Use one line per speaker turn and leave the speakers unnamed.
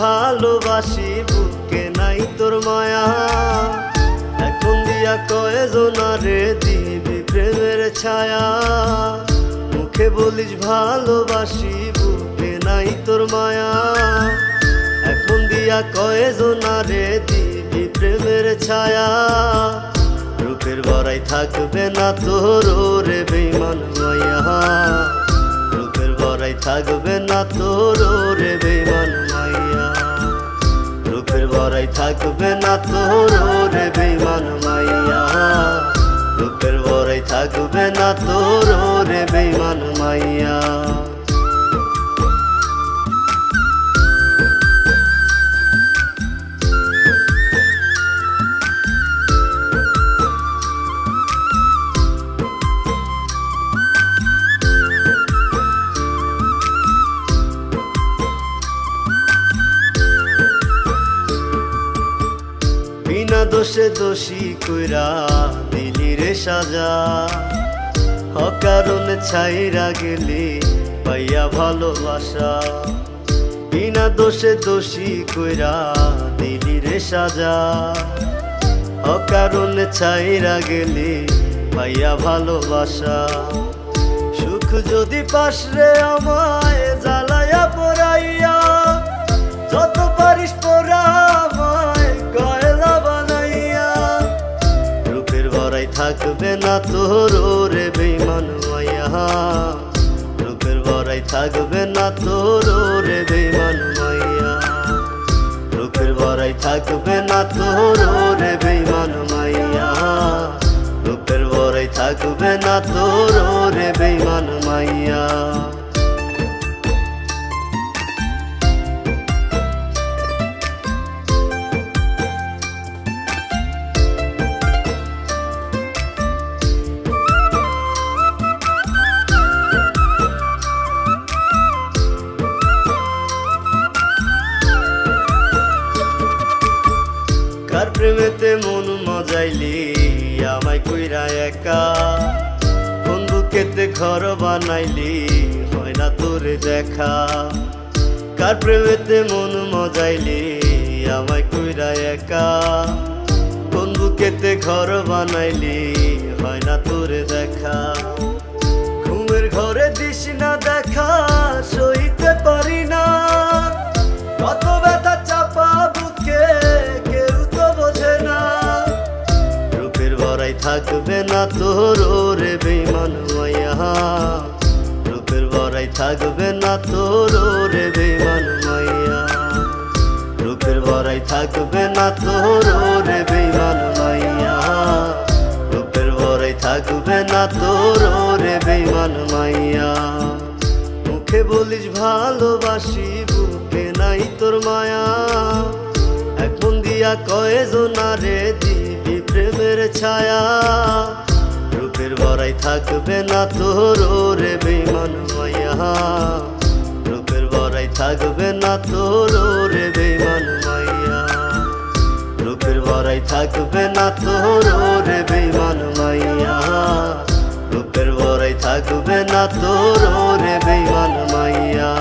ভালোবাসি বুকে নাই তোর মায়া। এখন দিয়া কয়জনারে দিবি প্রেমের ছায়া। মুখে বলিস ভালোবাসি বুকে নাই তোর মায়া। এখন দিয়া কয়জনারে দিবি প্রেমের ছায়া। রূপের বড়াই থাকবে না তোর রে বেঈমান মাইয়া। রূপের বড়াই থাকবে না তোর রে বেঈমান মাইয়া। রূপের বড়াই থাকবে না তোর রে বেঈমান মাইয়া। রূপের বড়াই থাকবে না তোর রে বেঈমান মাইয়া। বিনা দোষে দোষী কইরা দিলি রে সাজা। অকারণে ছাইরা গেলি পাইয়া ভালোবাসা। বিনা দোষে দোষী কইরা দিলি রে সাজা। অকারণে ছাইরা গেলি পাইয়া ভালোবাসা। সুখ যদি পাস রে আমায় জ্বালায়া পোড়াইয়া। যত পারিস পোড়া আমায় কয়লা বানাইয়া। রূপের বড়াই থাকবে না তোর রে বেঈমান মাইয়া। রূপের বড়াই থাকবে না তোর রে বেঈমান মাইয়া। রূপের বড়াই থাকবে না তোর রে বেঈমান মাইয়া। রূপের বড়াই থাকবে না তোর রে বেঈমান মাইয়া। কার প্রেমেতে মন মজাইলি আমায় কইরা একা। কোন বুকেতে ঘর বানাইলি হয় না তোরে দেখা। কার প্রেমেতে মন মজাইলি আমায় কইরা একা। কোন বুকেতে ঘর বানাইলি হয় না তোরে দেখা। ঘুমের ঘরে দিস না দেখা সইতে পারি না। কত ব্যথা চাপা বুকে কেউ তো বোঝে না। রূপের বড়াই থাকবে না তোর রে বেঈমান মাইয়া। রূপের বড়াই থাকবে না তোর রে বেঈমান মাইয়া। রূপের বড়াই থাকবে না তোর রে বেঈমান মাইয়া। রূপের বড়াই থাকবে না তোর রে বেঈমান মাইয়া। মুখে বলিস ভালোবাসি বুকে নাই তোর মায়া। এখন দিয়া কয়জনারে দিবি প্রেমের ছায়া। রূপের বড়াই থাকবে না তোর রে বেঈমান মাইয়া। রূপের বড়াই থাকবে না তোর রে বেঈমান মাইয়া। রূপের বড়াই থাকবে না তোর রে বেঈমান মাইয়া। রূপের বড়াই থাকবে না তোর রে বেঈমান মাইয়া।